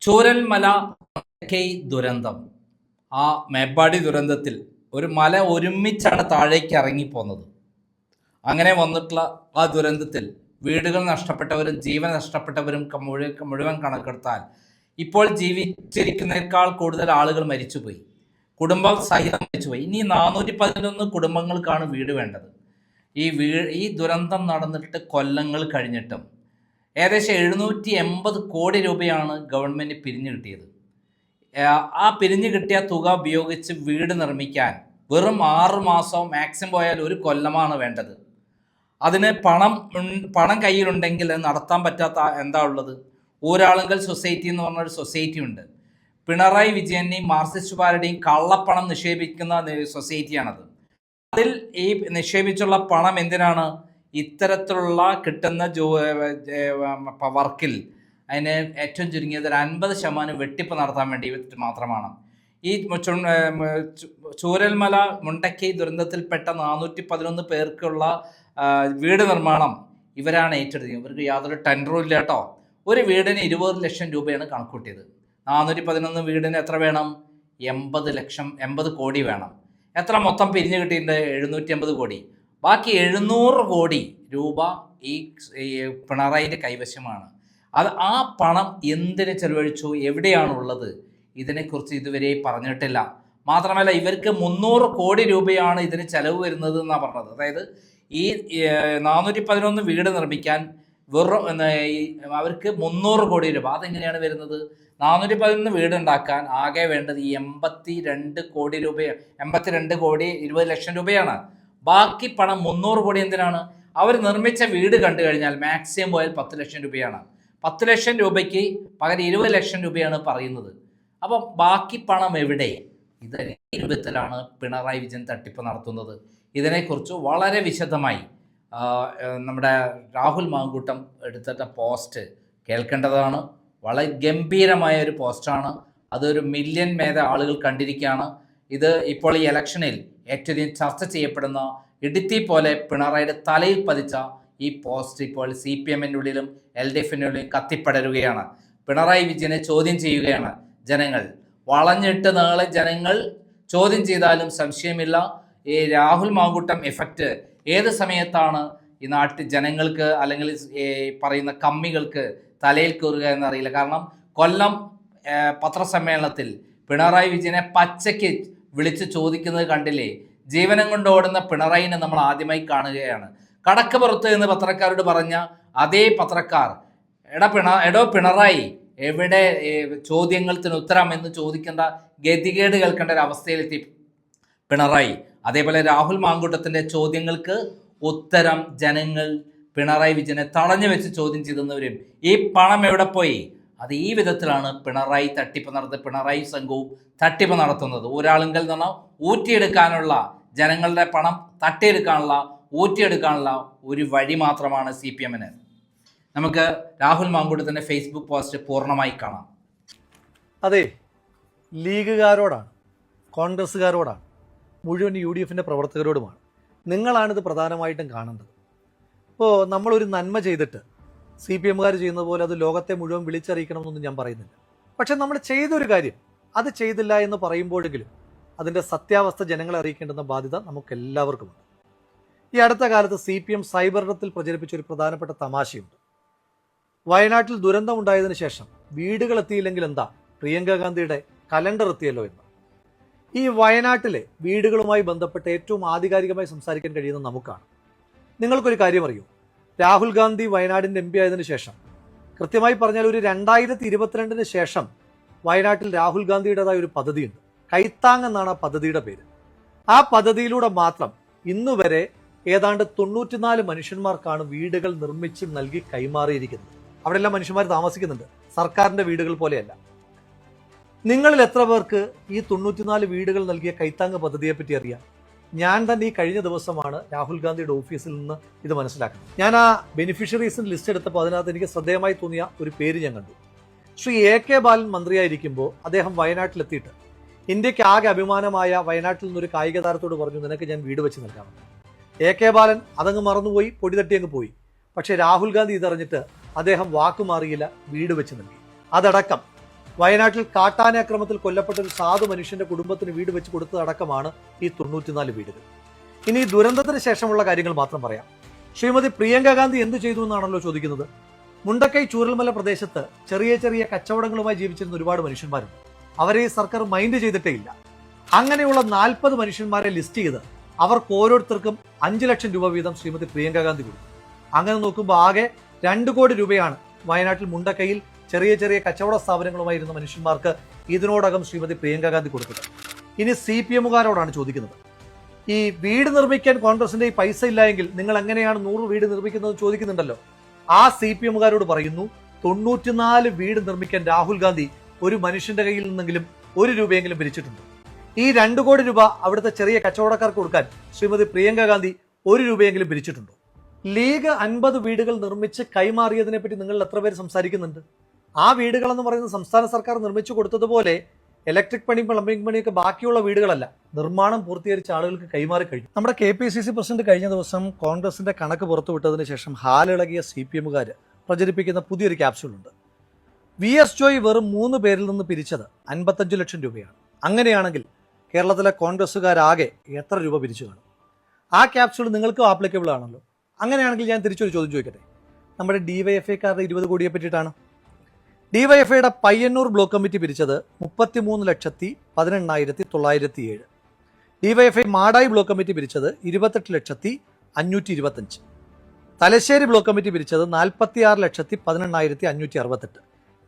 ചൂരൽമല ദുരന്തം. ആ മേപ്പാടി ദുരന്തത്തിൽ ഒരു മല ഒരുമിച്ചാണ് താഴേക്ക് ഇറങ്ങിപ്പോന്നത്. അങ്ങനെ വന്നിട്ടുള്ള ആ ദുരന്തത്തിൽ വീടുകൾ നഷ്ടപ്പെട്ടവരും ജീവൻ നഷ്ടപ്പെട്ടവരും മുഴുവൻ കണക്കെടുത്താൽ ഇപ്പോൾ ജീവിച്ചിരിക്കുന്നതിനേക്കാൾ കൂടുതൽ ആളുകൾ മരിച്ചുപോയി. കുടുംബം സഹിതം മരിച്ചുപോയി. ഇനി 411 കുടുംബങ്ങൾക്കാണ് വീട് വേണ്ടത്. ഈ ദുരന്തം നടന്നിട്ട് കൊല്ലങ്ങൾ കഴിഞ്ഞിട്ടും ഏകദേശം 780 കോടി രൂപയാണ് ഗവൺമെൻറ് പിരിഞ്ഞു കിട്ടിയത്. ആ പിരിഞ്ഞു കിട്ടിയ തുക ഉപയോഗിച്ച് വീട് നിർമ്മിക്കാൻ വെറും 6 മാസവും മാക്സിമം പോയാൽ 1 കൊല്ലമാണ് വേണ്ടത്. അതിന് പണം കയ്യിലുണ്ടെങ്കിൽ നടത്താൻ പറ്റാത്ത എന്താ ഉള്ളത്? ഊരാളുങ്കൽ സൊസൈറ്റി എന്ന് പറഞ്ഞൊരു സൊസൈറ്റി ഉണ്ട്. പിണറായി വിജയനെയും മാർക്സിസ്റ്റ് പാർട്ടിയുടെയും കള്ളപ്പണം നിക്ഷേപിക്കുന്ന സൊസൈറ്റിയാണത്. അതിൽ ഈ നിക്ഷേപിച്ചുള്ള പണം എന്തിനാണ്? ഇത്തരത്തിലുള്ള കിട്ടുന്ന വർക്കിൽ അതിന് ഏറ്റവും ചുരുങ്ങിയത് ഒരു 50% വെട്ടിപ്പ് നടത്താൻ വേണ്ടി മാത്രമാണ്. ഈ ചൂരൽമല മുണ്ടക്കൈ ദുരന്തത്തിൽപ്പെട്ട 411 പേർക്കുള്ള വീട് നിർമ്മാണം ഇവരാണ് ഏറ്റെടുത്തത്. ഇവർക്ക് യാതൊരു ടെൻഡറും ഇല്ല കേട്ടോ. ഒരു വീടിന് 20 ലക്ഷം രൂപയാണ് കണക്കൂട്ടിയത്. 411 വീടിന് എത്ര വേണം? 80 കോടി വേണം. എത്ര മൊത്തം പിരിഞ്ഞു കിട്ടിയിട്ടുണ്ട്? 780 കോടി. ബാക്കി 700 കോടി രൂപ ഈ പിണറായിൻ്റെ കൈവശമാണ്. ആ പണം എന്തിന് ചെലവഴിച്ചു, എവിടെയാണുള്ളത്? ഇതിനെക്കുറിച്ച് ഇതുവരെ പറഞ്ഞിട്ടില്ല. മാത്രമല്ല ഇവർക്ക് 300 കോടി രൂപയാണ് ഇതിന് ചെലവ് വരുന്നത് എന്നാണ് പറഞ്ഞത്. അതായത് ഈ 411 വീട് നിർമ്മിക്കാൻ അവർക്ക് 300 കോടി രൂപ. അതെങ്ങനെയാണ് വരുന്നത്? 411 വീടുണ്ടാക്കാൻ ആകെ വേണ്ടത് 82 കോടി രൂപ, 82 കോടി 20 ലക്ഷം രൂപയാണ്. ബാക്കി പണം 300 കോടി എന്തിനാണ്? അവർ നിർമ്മിച്ച വീട് കണ്ടു കഴിഞ്ഞാൽ മാക്സിമം പോയാൽ 10 ലക്ഷം രൂപയാണ്. 10 ലക്ഷം രൂപയ്ക്ക് പകരം 20 ലക്ഷം രൂപയാണ് പറയുന്നത്. അപ്പം ബാക്കി പണം എവിടെ? ഈ രൂപത്തിലാണ് പിണറായി വിജയൻ തട്ടിപ്പ് നടത്തുന്നത്. ഇതിനെക്കുറിച്ച് വളരെ വിശദമായി നമ്മുടെ രാഹുൽ മാങ്കൂട്ടം എടുത്തിട്ട പോസ്റ്റ് കേൾക്കേണ്ടതാണ്. വളരെ ഗംഭീരമായ ഒരു പോസ്റ്റാണ്. അതൊരു മില്യൺ മേധ ആളുകൾ കണ്ടിരിക്കുകയാണ്. ഇത് ഇപ്പോൾ ഈ ഇലക്ഷനിൽ ഏറ്റവും ചർച്ച ചെയ്യപ്പെടുന്ന ഇടുത്തി പോലെ പിണറായിയുടെ തലയിൽ പതിച്ച ഈ പോസ്റ്റ് ഇപ്പോൾ CPM-ൻ്റെ ഉള്ളിലും LDF-ൻ്റെ ഉള്ളിലും കത്തിപ്പടരുകയാണ്. പിണറായി വിജയനെ ചോദ്യം ചെയ്യുകയാണ് ജനങ്ങൾ. വളഞ്ഞിട്ട് നാളെ ജനങ്ങൾ ചോദ്യം ചെയ്താലും സംശയമില്ല, ഈ രാഹുൽ മാങ്കൂട്ടം എഫക്റ്റ് ഏത് സമയത്താണ് ഈ നാട്ടിൽ ജനങ്ങൾക്ക് അല്ലെങ്കിൽ പറയുന്ന കമ്മികൾക്ക് തലയിൽ കയറുക എന്നറിയില്ല. കാരണം കൊല്ലം പത്രസമ്മേളനത്തിൽ പിണറായി വിജയനെ പച്ചയ്ക്ക് വിളിച്ച് ചോദിക്കുന്നത് കണ്ടില്ലേ? ജീവനം കൊണ്ട് ഓടുന്ന പിണറായിനെ നമ്മൾ ആദ്യമായി കാണുകയാണ്. കടക്ക് പുറത്ത് എന്ന് പത്രക്കാരോട് പറഞ്ഞ അതേ പത്രക്കാർ എടോ പിണറായി എവിടെ ചോദ്യങ്ങൾക്ക് ഉത്തരം എന്ന് ചോദിക്കേണ്ട ഗതികേട് കേൾക്കേണ്ട ഒരു അവസ്ഥയിലെത്തി പിണറായി. അതേപോലെ രാഹുൽ മാങ്കൂട്ടത്തിൻ്റെ ചോദ്യങ്ങൾക്ക് ഉത്തരം ജനങ്ങൾ പിണറായി വിജയനെ തടഞ്ഞു വെച്ച് ചോദ്യം ചെയ്തെന്നവരും ഈ പണം എവിടെ പോയി? അത് ഈ വിധത്തിലാണ് പിണറായി തട്ടിപ്പ് പിണറായി സംഘവും തട്ടിപ്പ് നടത്തുന്നത്. ഒരാളുങ്കൽ നിന്ന് ഊറ്റിയെടുക്കാനുള്ള, ജനങ്ങളുടെ പണം ഊറ്റിയെടുക്കാനുള്ള ഒരു വഴി മാത്രമാണ് CPM-ന്. നമുക്ക് രാഹുൽ മാങ്കൂട്ടത്തിൻ്റെ ഫേസ്ബുക്ക് പോസ്റ്റ് പൂർണ്ണമായി കാണാം. അതെ, ലീഗുകാരോടാണ്, കോൺഗ്രസ്സുകാരോടാണ്, മുഴുവൻ UDF-ൻ്റെ പ്രവർത്തകരോടുമാണ്. നിങ്ങളാണിത് പ്രധാനമായിട്ടും കാണേണ്ടത്. ഇപ്പോൾ നമ്മളൊരു നന്മ ചെയ്തിട്ട് CPM-കാർ ചെയ്യുന്നത് പോലെ അത് ലോകത്തെ മുഴുവൻ വിളിച്ചറിയിക്കണമെന്നൊന്നും ഞാൻ പറയുന്നില്ല. പക്ഷെ നമ്മൾ ചെയ്തൊരു കാര്യം അത് ചെയ്തില്ല എന്ന് പറയുമ്പോഴെങ്കിലും അതിൻ്റെ സത്യാവസ്ഥ ജനങ്ങളെ അറിയിക്കേണ്ടുന്ന ബാധ്യത നമുക്കെല്ലാവർക്കുമുണ്ട്. ഈ അടുത്ത കാലത്ത് CPM സൈബറിടത്തിൽ പ്രചരിപ്പിച്ച ഒരു പ്രധാനപ്പെട്ട തമാശയുണ്ട്. വയനാട്ടിൽ ദുരന്തം ഉണ്ടായതിനു ശേഷം വീടുകൾ എത്തിയില്ലെങ്കിൽ എന്താ, പ്രിയങ്ക ഗാന്ധിയുടെ കലണ്ടർ എത്തിയല്ലോ എന്ന്. ഈ വയനാട്ടിലെ വീടുകളുമായി ബന്ധപ്പെട്ട് ഏറ്റവും ആധികാരികമായി സംസാരിക്കാൻ കഴിയുന്ന നമുക്കാണ്. നിങ്ങൾക്കൊരു കാര്യം അറിയൂ, രാഹുൽ ഗാന്ധി വയനാടിൻ്റെ MP ആയതിനു ശേഷം, കൃത്യമായി പറഞ്ഞാൽ ഒരു 2022 ശേഷം വയനാട്ടിൽ രാഹുൽ ഗാന്ധിയുടേതായ ഒരു പദ്ധതിയുണ്ട്. കൈത്താങ് എന്നാണ് ആ പദ്ധതിയുടെ പേര്. ആ പദ്ധതിയിലൂടെ മാത്രം ഇന്നുവരെ ഏതാണ്ട് 94 മനുഷ്യന്മാർക്കാണ് വീടുകൾ നിർമ്മിച്ച് നൽകി കൈമാറിയിരിക്കുന്നത്. അവിടെയെല്ലാം മനുഷ്യന്മാർ താമസിക്കുന്നുണ്ട്, സർക്കാരിൻ്റെ വീടുകൾ പോലെയല്ല. നിങ്ങളിൽ എത്ര പേർക്ക് ഈ 94 വീടുകൾ നൽകിയ കൈത്താങ് പദ്ധതിയെപ്പറ്റി അറിയാം? ഞാൻ തന്നെ ഈ കഴിഞ്ഞ ദിവസമാണ് രാഹുൽ ഗാന്ധിയുടെ ഓഫീസിൽ നിന്ന് ഇത് മനസ്സിലാക്കുന്നത്. ഞാൻ ആ ബെനിഫിഷ്യറീസിന് ലിസ്റ്റ് എടുത്തപ്പോൾ അതിനകത്ത് എനിക്ക് ശ്രദ്ധേയമായി തോന്നിയ ഒരു പേര് ഞാൻ കണ്ടു. ശ്രീ AK ബാലൻ മന്ത്രിയായിരിക്കുമ്പോൾ അദ്ദേഹം വയനാട്ടിലെത്തിയിട്ട് ഇന്ത്യക്ക് ആകെ അഭിമാനമായ വയനാട്ടിൽ നിന്നൊരു കായിക താരത്തോട് പറഞ്ഞു, നിനക്ക് ഞാൻ വീട് വെച്ച് നൽകാമെന്ന്. AK ബാലൻ അതങ്ങ് മറന്നുപോയി, പൊടി തട്ടി അങ്ങ് പോയി. പക്ഷേ രാഹുൽ ഗാന്ധി ഇതറിഞ്ഞിട്ട് അദ്ദേഹം വാക്കുമാറിയില്ല, വീട് വെച്ച് നൽകി. അതടക്കം വയനാട്ടിൽ കാട്ടാന ആക്രമണത്തിൽ കൊല്ലപ്പെട്ട ഒരു സാധു മനുഷ്യന്റെ കുടുംബത്തിന് വീട് വെച്ച് കൊടുത്തതടക്കമാണ് ഈ 94 വീടുകൾ. ഇനി ഈ ദുരന്തത്തിന് ശേഷമുള്ള കാര്യങ്ങൾ മാത്രം പറയാം. ശ്രീമതി പ്രിയങ്ക ഗാന്ധി എന്ത് ചെയ്തു എന്നാണല്ലോ ചോദിക്കുന്നത്. മുണ്ടക്കൈ ചൂരൽമല പ്രദേശത്ത് ചെറിയ ചെറിയ കച്ചവടങ്ങളുമായി ജീവിച്ചിരുന്ന ഒരുപാട് മനുഷ്യന്മാരുണ്ട്. അവരെ ഈ സർക്കാർ മൈൻഡ് ചെയ്തിട്ടേ ഇല്ല. അങ്ങനെയുള്ള 40 മനുഷ്യന്മാരെ ലിസ്റ്റ് ചെയ്ത് അവർക്ക് ഓരോരുത്തർക്കും 5 ലക്ഷം രൂപ വീതം ശ്രീമതി പ്രിയങ്ക ഗാന്ധി കൊടുത്തു. അങ്ങനെ നോക്കുമ്പോൾ ആകെ 2 കോടി രൂപയാണ് വയനാട്ടിൽ മുണ്ടക്കൈയിൽ ചെറിയ ചെറിയ കച്ചവട സ്ഥാപനങ്ങളുമായിരുന്ന മനുഷ്യന്മാർക്ക് ഇതിനോടകം ശ്രീമതി പ്രിയങ്ക ഗാന്ധി കൊടുത്തത്. ഇനി CPM-കാരോടാണ് ചോദിക്കുന്നത്. ഈ വീട് നിർമ്മിക്കാൻ കോൺഗ്രസിന്റെ ഈ പൈസ ഇല്ല എങ്കിൽ നിങ്ങൾ എങ്ങനെയാണ് 100 വീട് നിർമ്മിക്കുന്നത് ചോദിക്കുന്നുണ്ടല്ലോ. ആ CPM-കാരോട് പറയുന്നു, 94 വീട് നിർമ്മിക്കാൻ രാഹുൽ ഗാന്ധി ഒരു മനുഷ്യന്റെ കയ്യിൽ നിന്നെങ്കിലും 1 രൂപയെങ്കിലും പിരിച്ചിട്ടുണ്ട്. ഈ 2 കോടി രൂപ അവിടുത്തെ ചെറിയ കച്ചവടക്കാർക്ക് കൊടുക്കാൻ ശ്രീമതി പ്രിയങ്ക ഗാന്ധി 1 രൂപയെങ്കിലും പിരിച്ചിട്ടുണ്ടോ? ലീഗ് 50 വീടുകൾ നിർമ്മിച്ച് കൈമാറിയതിനെ പറ്റി നിങ്ങൾ എത്ര പേര് സംസാരിക്കുന്നുണ്ട്? ആ വീടുകൾ എന്ന് പറയുന്നത് സംസ്ഥാന സർക്കാർ നിർമ്മിച്ചു കൊടുത്തതുപോലെ ഇലക്ട്രിക് പണി, പ്ലംബിംഗ് പണിയൊക്കെ ബാക്കിയുള്ള വീടുകളല്ല, നിർമ്മാണം പൂർത്തീകരിച്ച ആളുകൾക്ക് കൈമാറി കഴിഞ്ഞു. നമ്മുടെ KPCC പ്രസിഡന്റ് കഴിഞ്ഞ ദിവസം കോൺഗ്രസിന്റെ കണക്ക് പുറത്തുവിട്ടതിന് ശേഷം ഹാലിളകിയ CPM-കാർ പ്രചരിപ്പിക്കുന്ന പുതിയൊരു ക്യാപ്സ്യൂളുണ്ട്. VS ജോയ് വെറും 3 പേരിൽ നിന്ന് പിരിച്ചത് 55 ലക്ഷം രൂപയാണ്. അങ്ങനെയാണെങ്കിൽ കേരളത്തിലെ കോൺഗ്രസ്സുകാരാകെ എത്ര രൂപ പിരിച്ചു കാണും? ആ ക്യാപ്സ്യൂൾ നിങ്ങൾക്കും ആപ്ലിക്കബിൾ ആണല്ലോ. അങ്ങനെയാണെങ്കിൽ ഞാൻ തിരിച്ചൊരു ചോദ്യം ചോദിക്കട്ടെ. നമ്മുടെ DYFI-ക്കാരുടെ 20 കോടിയെ പറ്റിയിട്ടാണ്. DYFI-യുടെ പയ്യന്നൂർ ബ്ലോക്ക് കമ്മിറ്റി പിരിച്ചത് 33,18,907. DYFI മാടായി ബ്ലോക്ക് കമ്മിറ്റി പിരിച്ചത് 28,525,000. തലശ്ശേരി ബ്ലോക്ക് കമ്മിറ്റി പിരിച്ചത് 46,18,568.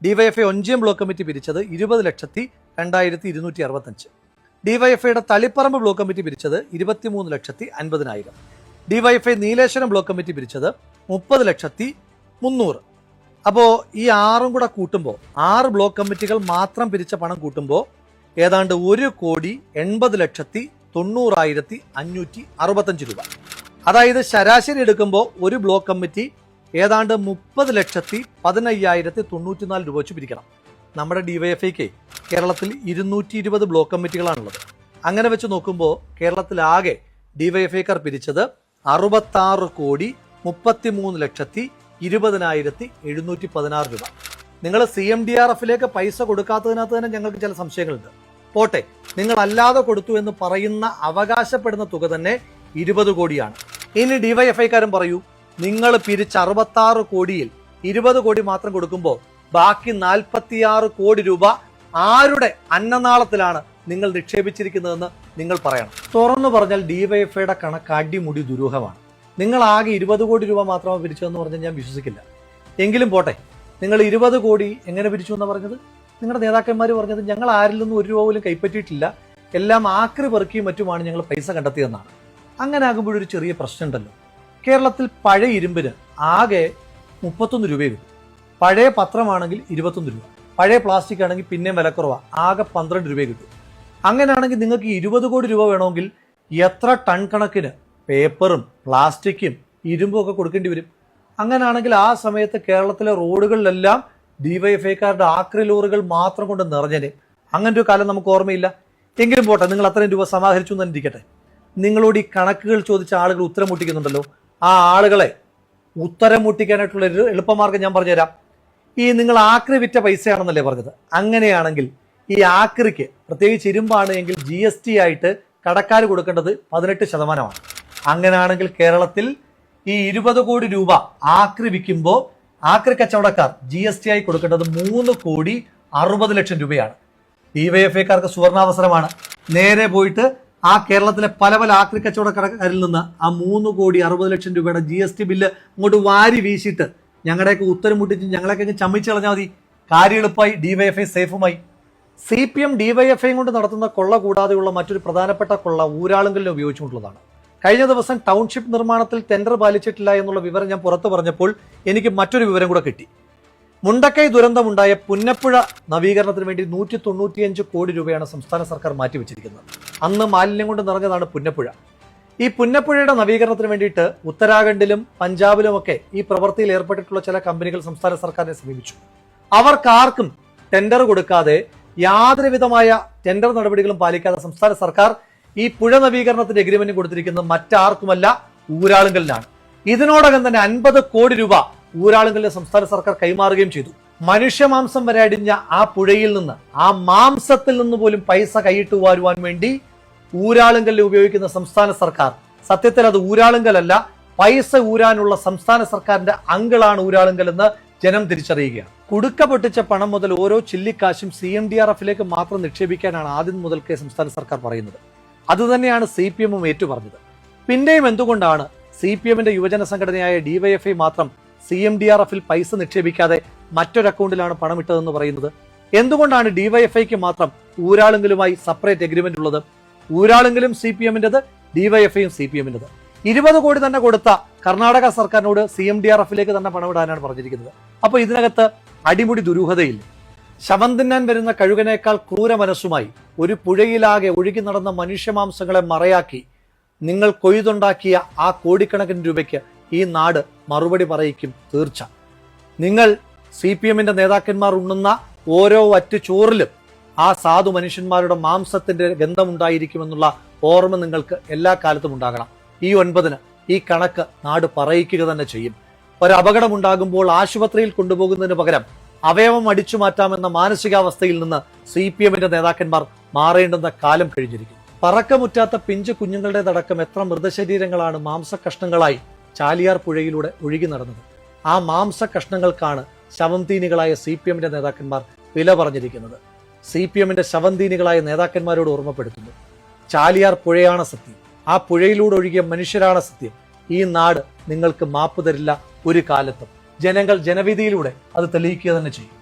DYFI ഒഞ്ചിയം ബ്ലോക്ക് കമ്മിറ്റി പിരിച്ചത് 20,02,265. DYFI-യുടെ തളിപ്പറമ്പ് ബ്ലോക്ക് കമ്മിറ്റി പിരിച്ചത് 23,50,000. DYFI നീലേശ്വരം ബ്ലോക്ക് കമ്മിറ്റി പിരിച്ചത് 30,300,000. അപ്പോൾ ഈ 6 കൂടെ കൂട്ടുമ്പോൾ 6 ബ്ലോക്ക് കമ്മിറ്റികൾ മാത്രം പിരിച്ച പണം കൂട്ടുമ്പോൾ ഏതാണ്ട് 1,80,90,565 രൂപ. അതായത് ശരാശരി എടുക്കുമ്പോൾ ഒരു ബ്ലോക്ക് കമ്മിറ്റി ഏതാണ്ട് 30,15,094 രൂപ വെച്ച് പിരിക്കണം. നമ്മുടെ DYFI-ക്ക് കേരളത്തിൽ 220 ബ്ലോക്ക് കമ്മിറ്റികളാണുള്ളത്. അങ്ങനെ വെച്ച് നോക്കുമ്പോൾ കേരളത്തിലാകെ DYFI-ക്കാർ പിരിച്ചത് 63,20,716 രൂപ. നിങ്ങൾ CMDRF-ലേക്ക് പൈസ കൊടുക്കാത്തതിനകത്ത് തന്നെ ഞങ്ങൾക്ക് ചില സംശയങ്ങളുണ്ട്. പോട്ടെ, നിങ്ങൾ അല്ലാതെ കൊടുത്തു എന്ന് പറയുന്ന അവകാശപ്പെടുന്ന തുക തന്നെ 20 കോടിയാണ്. ഇനി DYFI-ക്കാരും പറയൂ, നിങ്ങൾ പിരിച്ച 66 കോടിയിൽ 20 കോടി മാത്രം കൊടുക്കുമ്പോൾ ബാക്കി 46 കോടി രൂപ ആരുടെ അന്നനാളത്തിലാണ് നിങ്ങൾ നിക്ഷേപിച്ചിരിക്കുന്നതെന്ന് നിങ്ങൾ പറയണം. തുറന്നു പറഞ്ഞാൽ DYFI-യുടെ കണക്ക് അടിമുടി ദുരൂഹമാണ്. നിങ്ങൾ ആകെ 20 കോടി രൂപ മാത്രമാണ് പിരിച്ചതെന്ന് പറഞ്ഞാൽ ഞാൻ വിശ്വസിക്കില്ല. എങ്കിലും പോട്ടെ, നിങ്ങൾ 20 കോടി എങ്ങനെ പിരിച്ചു എന്നാണ് പറഞ്ഞത്? നിങ്ങളുടെ നേതാക്കന്മാർ പറഞ്ഞത് ഞങ്ങൾ ആരിൽ നിന്നും 1 രൂപ പോലും കൈപ്പറ്റിയിട്ടില്ല, എല്ലാം ആക്രി പെറുക്കിയും മറ്റുമാണ് ഞങ്ങൾ പൈസ കണ്ടെത്തിയതെന്നാണ്. അങ്ങനെ ആകുമ്പോഴൊരു ചെറിയ പ്രശ്നമുണ്ടല്ലോ. കേരളത്തിൽ പഴയ ഇരുമ്പിന് ആകെ 31 രൂപയെ കിട്ടും. പഴയ പത്രമാണെങ്കിൽ 21 രൂപ, പഴയ പ്ലാസ്റ്റിക് ആണെങ്കിൽ പിന്നെയും വില കുറവാണ്, ആകെ 12 രൂപയെ കിട്ടും. അങ്ങനെയാണെങ്കിൽ നിങ്ങൾക്ക് 20 കോടി രൂപ വേണമെങ്കിൽ എത്ര ടൺ കണക്കിന് പേപ്പറും പ്ലാസ്റ്റിക്കും ഇരുമ്പും ഒക്കെ കൊടുക്കേണ്ടി വരും? അങ്ങനെയാണെങ്കിൽ ആ സമയത്ത് കേരളത്തിലെ റോഡുകളിലെല്ലാം DYFI-ക്കാരുടെ ആക്രി ലോറികൾ മാത്രം കൊണ്ട് നിറഞ്ഞേനെ. അങ്ങനെ ഒരു കാലം നമുക്ക് ഓർമ്മയില്ല. എങ്കിലും പോട്ടെ, നിങ്ങൾ അത്രയും രൂപ സമാഹരിച്ചു എന്ന് ഇരിക്കട്ടെ. നിങ്ങളോട് ഈ കണക്കുകൾ ചോദിച്ച ആളുകൾ ഉത്തരം മുട്ടിക്കുന്നുണ്ടല്ലോ. ആ ആളുകളെ ഉത്തരം മുട്ടിക്കാനായിട്ടുള്ള ഒരു എളുപ്പമാർഗം ഞാൻ പറഞ്ഞുതരാം. ഈ നിങ്ങൾ ആക്രി വിറ്റ പൈസയാണെന്നല്ലേ പറഞ്ഞത്? അങ്ങനെയാണെങ്കിൽ ഈ ആക്രിക്ക്, പ്രത്യേകിച്ച് ഇരുമ്പാണ് എങ്കിൽ GST ആയിട്ട് കടക്കാർ കൊടുക്കേണ്ടത് 18%. അങ്ങനെയാണെങ്കിൽ കേരളത്തിൽ ഈ 20 കോടി രൂപ ആക്രി വിൽക്കുമ്പോൾ ആക്രി കച്ചവടക്കാർ GST ആയി കൊടുക്കേണ്ടത് 3,60,00,000 രൂപയാണ്. DYFI-ക്കാർക്ക് സുവർണാവസരമാണ്. നേരെ പോയിട്ട് ആ കേരളത്തിലെ പല പല ആക്രി കച്ചവടക്കാരിൽ നിന്ന് ആ 3,60,00,000 രൂപയുടെ GST ബില്ല് അങ്ങോട്ട് വാരി വീശിയിട്ട് ഞങ്ങളുടെയൊക്കെ ഉത്തരം മുട്ടിച്ച് ഞങ്ങളെയൊക്കെ ചമ്മിച്ച് കളഞ്ഞാൽ മതി. കാര്യം എളുപ്പമായി, DYFI സേഫുമായി. CPM DYFI കൊണ്ട് നടത്തുന്ന കൊള്ള കൂടാതെയുള്ള മറ്റൊരു പ്രധാനപ്പെട്ട കൊള്ള ഊരാളുങ്കലിനെ ഉപയോഗിച്ചുകൊണ്ടുള്ളതാണ്. കഴിഞ്ഞ ദിവസം ടൗൺഷിപ്പ് നിർമ്മാണത്തിൽ ടെൻഡർ പാലിച്ചിട്ടില്ല എന്നുള്ള വിവരം ഞാൻ പുറത്തു പറഞ്ഞപ്പോൾ എനിക്ക് മറ്റൊരു വിവരം കൂടെ കിട്ടി. മുണ്ടക്കൈ ദുരന്തമുണ്ടായ പുന്നപ്പുഴ നവീകരണത്തിന് വേണ്ടി 195 കോടി രൂപയാണ് സംസ്ഥാന സർക്കാർ മാറ്റിവെച്ചിരിക്കുന്നത്. അന്ന് മാലിന്യം കൊണ്ട് നിറഞ്ഞതാണ് പുന്നപ്പുഴ. ഈ പുന്നപ്പുഴയുടെ നവീകരണത്തിന് വേണ്ടിയിട്ട് ഉത്തരാഖണ്ഡിലും പഞ്ചാബിലുമൊക്കെ ഈ പ്രവൃത്തിയിൽ ഏർപ്പെട്ടിട്ടുള്ള ചില കമ്പനികൾ സംസ്ഥാന സർക്കാരിനെ സമീപിച്ചു. അവർക്കാർക്കും ടെൻഡർ കൊടുക്കാതെ, യാതൊരു വിധമായ ടെൻഡർ നടപടികളും പാലിക്കാതെ സംസ്ഥാന സർക്കാർ ഈ പുഴ നവീകരണത്തിന്റെ എഗ്രിമെന്റ് കൊടുത്തിരിക്കുന്നത് മറ്റാർക്കുമല്ല, ഊരാളുങ്കലിനാണ്. ഇതിനോടകം തന്നെ 50 കോടി രൂപ ഊരാളുങ്കലിന് സംസ്ഥാന സർക്കാർ കൈമാറുകയും ചെയ്തു. മനുഷ്യമാംസം വരെ അടിഞ്ഞ ആ പുഴയിൽ നിന്ന്, ആ മാംസത്തിൽ നിന്ന് പോലും പൈസ കൈയിട്ട് വാരുവാൻ വേണ്ടി ഊരാളുങ്കൽ ഉപയോഗിക്കുന്ന സംസ്ഥാന സർക്കാർ, സത്യത്തിൽ അത് ഊരാളുങ്കലല്ല, പൈസ ഊരാനുള്ള സംസ്ഥാന സർക്കാരിന്റെ അങ്കിളാണ് ഊരാളുങ്കൽ എന്ന് ജനം തിരിച്ചറിയുകയാണ്. കുടുക്ക പൊട്ടിച്ച പണം മുതൽ ഓരോ ചില്ലിക്കാശും CMDRF-ലേക്ക് മാത്രം നിക്ഷേപിക്കാനാണ് ആദ്യം മുതൽക്കേ സംസ്ഥാന സർക്കാർ പറയുന്നത്. അതുതന്നെയാണ് CPM ഏറ്റുപറഞ്ഞത്. പിന്നെയും എന്തുകൊണ്ടാണ് CPM-ന്റെ യുവജന സംഘടനയായ DYFI മാത്രം CMDRF-ൽ പൈസ നിക്ഷേപിക്കാതെ മറ്റൊരു അക്കൗണ്ടിലാണ് പണം ഇട്ടതെന്ന് പറയുന്നത്? എന്തുകൊണ്ടാണ് DYFIക്ക് മാത്രം ഊരാളുങ്കലുമായി സെപ്പറേറ്റ് എഗ്രിമെന്റ് ഉള്ളത്? ഊരാളുങ്കലും CPM-ന്റേത്, DYFIയും CPM-ന്റേത്. 20 കോടി തന്നെ കൊടുത്ത കർണാടക സർക്കാരിനോട് CMDRF-ലേക്ക് തന്നെ പണമിടാനാണ് പറഞ്ഞിരിക്കുന്നത്. അപ്പൊ ഇതിനകത്ത് അടിമുടി ദുരൂഹതയില്ല. ശവം തിന്നാൻ വരുന്ന കഴുകനേക്കാൾ ക്രൂര മനസ്സുമായി ഒരു പുഴയിലാകെ ഒഴുകി നടന്ന മനുഷ്യമാംസങ്ങളെ മറയാക്കി നിങ്ങൾ കൊയ്തുണ്ടാക്കിയ ആ കോടിക്കണക്കിന് രൂപയ്ക്ക് ഈ നാട് മറുപടി പറയിക്കും തീർച്ച. നിങ്ങൾ CPM-ന്റെ നേതാക്കന്മാർ ഉണ്ണുന്ന ഓരോ വറ്റ് ചോറിലും ആ സാധു മനുഷ്യന്മാരുടെ മാംസത്തിന്റെ ഗന്ധമുണ്ടായിരിക്കുമെന്നുള്ള ഓർമ്മ നിങ്ങൾക്ക് എല്ലാ കാലത്തും ഉണ്ടാകണം. ഈ 9-ന് ഈ കണക്ക് നാട് പറയിക്കുക തന്നെ ചെയ്യും. ഒരപകടം ഉണ്ടാകുമ്പോൾ ആശുപത്രിയിൽ കൊണ്ടുപോകുന്നതിന് പകരം അവയവം അടിച്ചു മാറ്റാമെന്ന മാനസികാവസ്ഥയിൽ നിന്ന് CPM-ന്റെ നേതാക്കന്മാർ മാറേണ്ടുന്ന കാലം കഴിഞ്ഞിരിക്കുന്നു. പറക്കമുറ്റാത്ത പിഞ്ചു കുഞ്ഞുങ്ങളുടേതടക്കം എത്ര മൃതശരീരങ്ങളാണ് മാംസകഷ്ണങ്ങളായി ചാലിയാർ പുഴയിലൂടെ ഒഴുകി നടന്നത്. ആ മാംസകഷ്ണങ്ങൾക്കാണ് ശവംതീനികളായ CPM-ന്റെ നേതാക്കന്മാർ വില പറഞ്ഞിരിക്കുന്നത്. CPM-ന്റെ ശവംതീനികളായ നേതാക്കന്മാരോട് ഓർമ്മപ്പെടുത്തുന്നു, ചാലിയാർ പുഴയാണ് സത്യം, ആ പുഴയിലൂടെ ഒഴുകിയ മനുഷ്യരാണ് സത്യം. ഈ നാട് നിങ്ങൾക്ക് മാപ്പ് തരില്ല ഒരു കാലത്തും. ജനങ്ങൾ ജനവിധിയിലൂടെ അത് തെളിയിക്കുക തന്നെ ചെയ്യും.